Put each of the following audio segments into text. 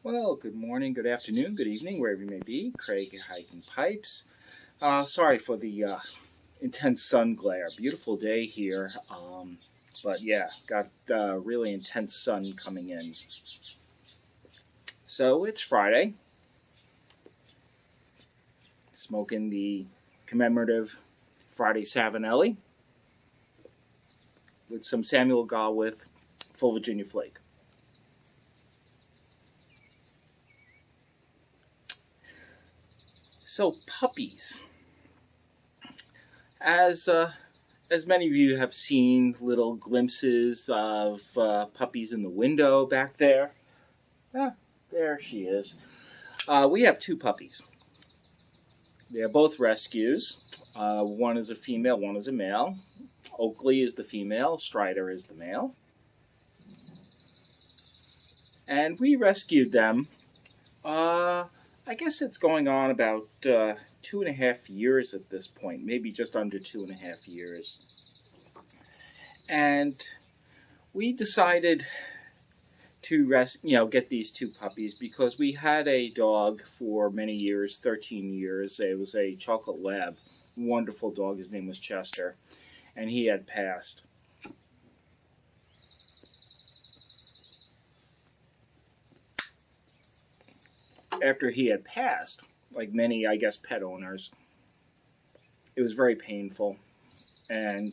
Well, good morning, good afternoon, good evening, wherever you may be. Craig Hiking Pipes. Sorry for the intense sun glare. Beautiful day here, but yeah, got really intense sun coming in. So it's Friday. Smoking the commemorative Friday Savinelli with some Samuel Gawith Full Virginia Flake. So puppies. As as many of you have seen little glimpses of puppies in the window back there. Ah, there she is. We have two puppies. They're both rescues. One is a female, one is a male. Oakley is the female, Strider is the male. And we rescued them. I guess it's going on about 2.5 years at this point, maybe just under 2.5 years. And we decided to get these two puppies because we had a dog for many years, 13 years. It was a chocolate lab, wonderful dog. His name was Chester, and he had passed. After he had passed, like many, I guess, pet owners, it was very painful, and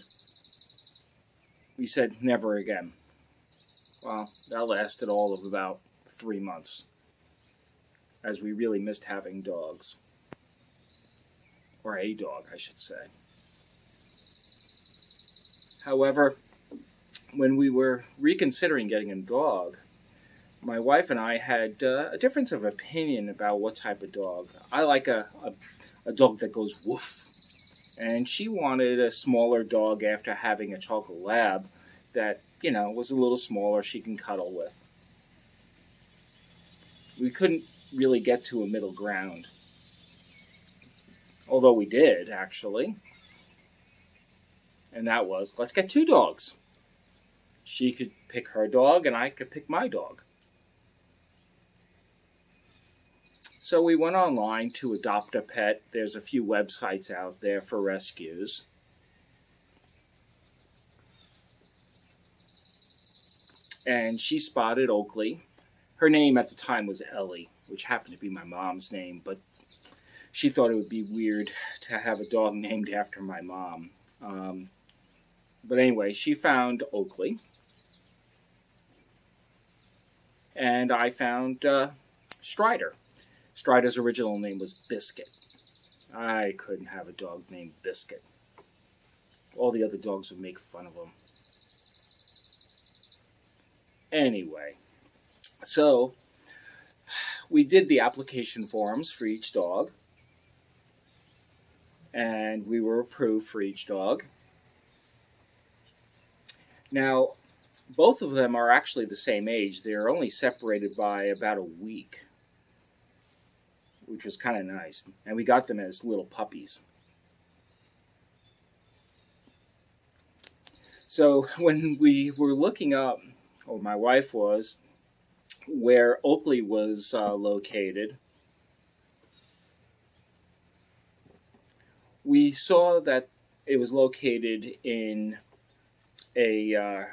we said never again. Well, that lasted all of about 3 months, as we really missed having dogs. Or a dog, I should say. However, when we were reconsidering getting a dog, my wife and I had a difference of opinion about what type of dog. I like a dog that goes woof. And she wanted a smaller dog after having a chocolate lab that, was a little smaller she can cuddle with. We couldn't really get to a middle ground. Although we did, actually. And that was, let's get two dogs. She could pick her dog and I could pick my dog. So we went online to adopt a pet. There's a few websites out there for rescues. And she spotted Oakley. Her name at the time was Ellie, which happened to be my mom's name, but she thought it would be weird to have a dog named after my mom. But anyway, she found Oakley. And I found Strider. Strider's original name was Biscuit. I couldn't have a dog named Biscuit. All the other dogs would make fun of him. Anyway, so we did the application forms for each dog. And we were approved for each dog. Now, both of them are actually the same age. They're only separated by about a week, which was kind of nice. And we got them as little puppies. So when we were looking up, or my wife was, where Oakley was located, we saw that it was located in a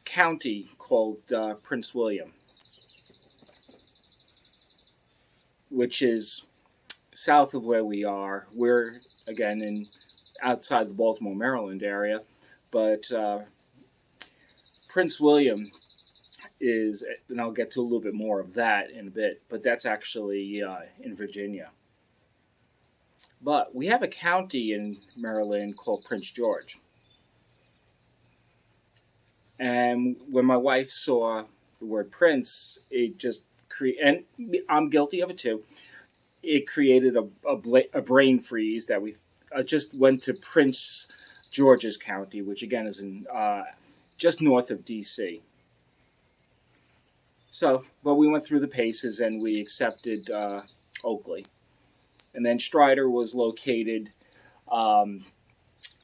county called Prince William, which is south of where we are. We're, again, outside the Baltimore, Maryland area, but Prince William is, and I'll get to a little bit more of that in a bit, but that's actually in Virginia. But we have a county in Maryland called Prince George. And when my wife saw the word Prince, it just and I'm guilty of it too. It created a brain freeze that we just went to Prince George's County, which again is in just north of D.C. So, but we went through the paces and we accepted Oakley. And then Strider was located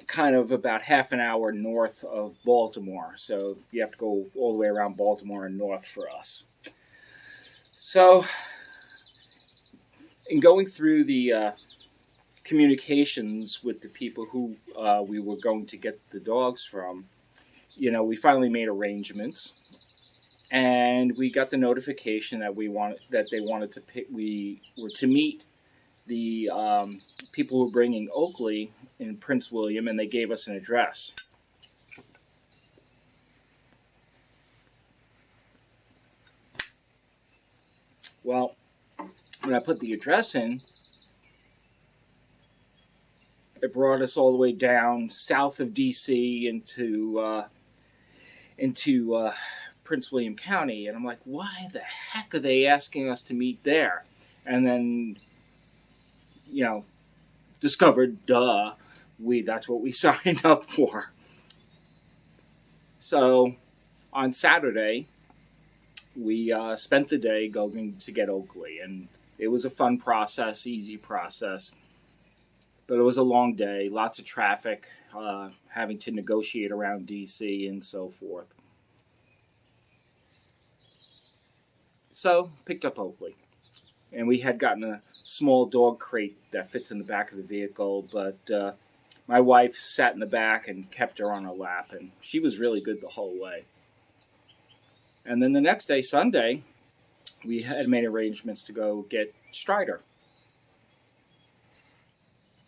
kind of about half an hour north of Baltimore. So you have to go all the way around Baltimore and north for us. So, in going through the communications with the people who we were going to get the dogs from, we finally made arrangements, and we got the notification that they wanted to pick. We were to meet the people who were bringing Oakley in Prince William, and they gave us an address. Well, when I put the address in, it brought us all the way down south of D.C. into Prince William County, and I'm like, why the heck are they asking us to meet there? And then, discovered, that's what we signed up for. So, on Saturday, we spent the day going to get Oakley, and it was a fun process, easy process. But it was a long day, lots of traffic, having to negotiate around D.C. and so forth. So, picked up Oakley. And we had gotten a small dog crate that fits in the back of the vehicle, but my wife sat in the back and kept her on her lap, and she was really good the whole way. And then the next day, Sunday, we had made arrangements to go get Strider.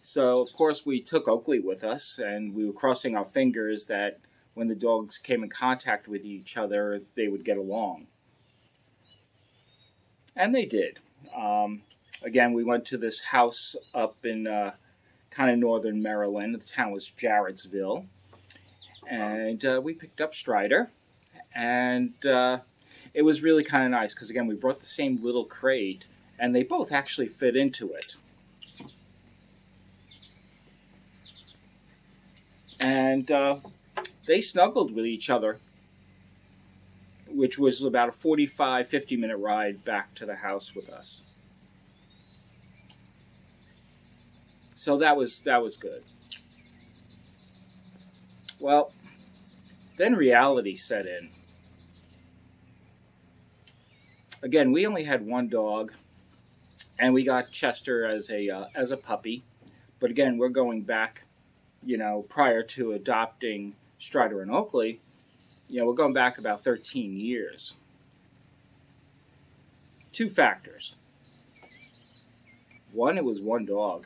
So, of course, we took Oakley with us, and we were crossing our fingers that when the dogs came in contact with each other, they would get along. And they did. Again, we went to this house up in kind of northern Maryland. The town was Jarrettsville. And we picked up Strider. And it was really kind of nice because, again, we brought the same little crate, and they both actually fit into it. And they snuggled with each other, which was about a 45, 50-minute ride back to the house with us. So that was good. Well, then reality set in. Again, we only had one dog, and we got Chester as a puppy. But again, we're going back, prior to adopting Strider and Oakley, we're going back about 13 years. Two factors. One, it was one dog.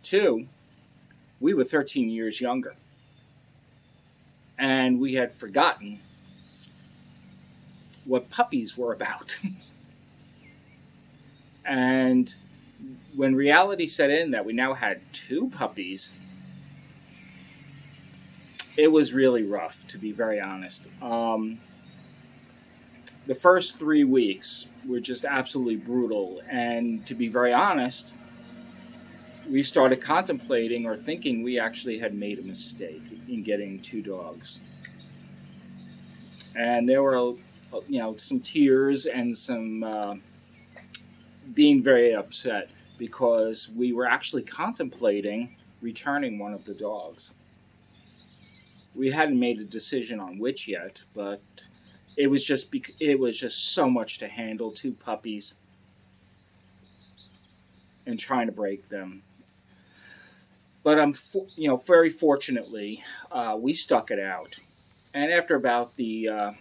Two, we were 13 years younger. And we had forgotten what puppies were about. And when reality set in that we now had two puppies, it was really rough, to be very honest. The first 3 weeks were just absolutely brutal. And to be very honest, we started contemplating or thinking we actually had made a mistake in getting two dogs. And there were, some tears and some being very upset because we were actually contemplating returning one of the dogs. We hadn't made a decision on which yet, but it was just so much to handle, two puppies, and trying to break them. But very fortunately, we stuck it out. And after about the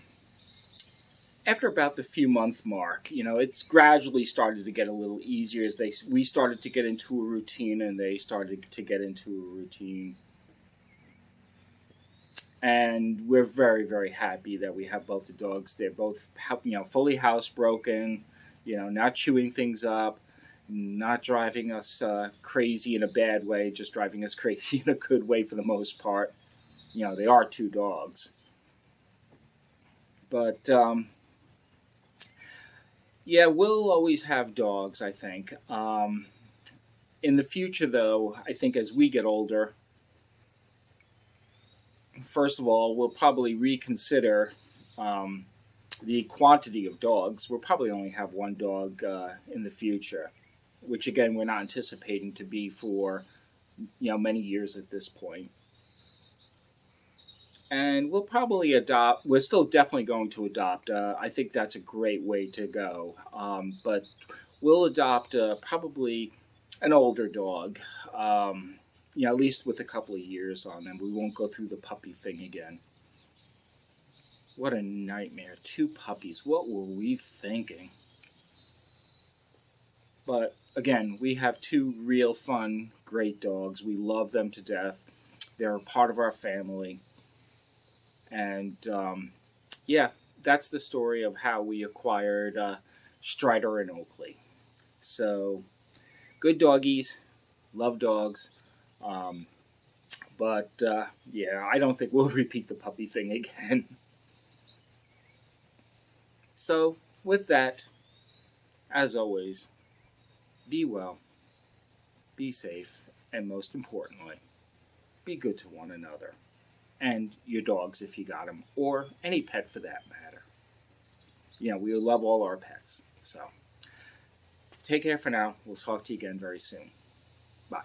few month mark, it's gradually started to get a little easier as we started to get into a routine, and they started to get into a routine. And we're very, very happy that we have both the dogs. They're both, fully housebroken, not chewing things up, not driving us crazy in a bad way, just driving us crazy in a good way for the most part. They are two dogs. But, we'll always have dogs, I think. In the future, though, I think as we get older, first of all, we'll probably reconsider the quantity of dogs. We'll probably only have one dog in the future, which, again, we're not anticipating to be for, many years at this point. And we'll probably adopt. We're still definitely going to adopt. I think that's a great way to go. But we'll adopt probably an older dog. At least with a couple of years on them. We won't go through the puppy thing again. What a nightmare. 2 puppies. What were we thinking? But again, we have 2 real fun, great dogs. We love them to death. They're a part of our family. And yeah, that's the story of how we acquired Strider and Oakley. So, good doggies, love dogs. Um, but yeah, I don't think we'll repeat the puppy thing again. So, with that, as always, be well, be safe, and most importantly, be good to one another. And your dogs if you got them, or any pet for that matter. We love all our pets. So take care for now. We'll talk to you again very soon. Bye.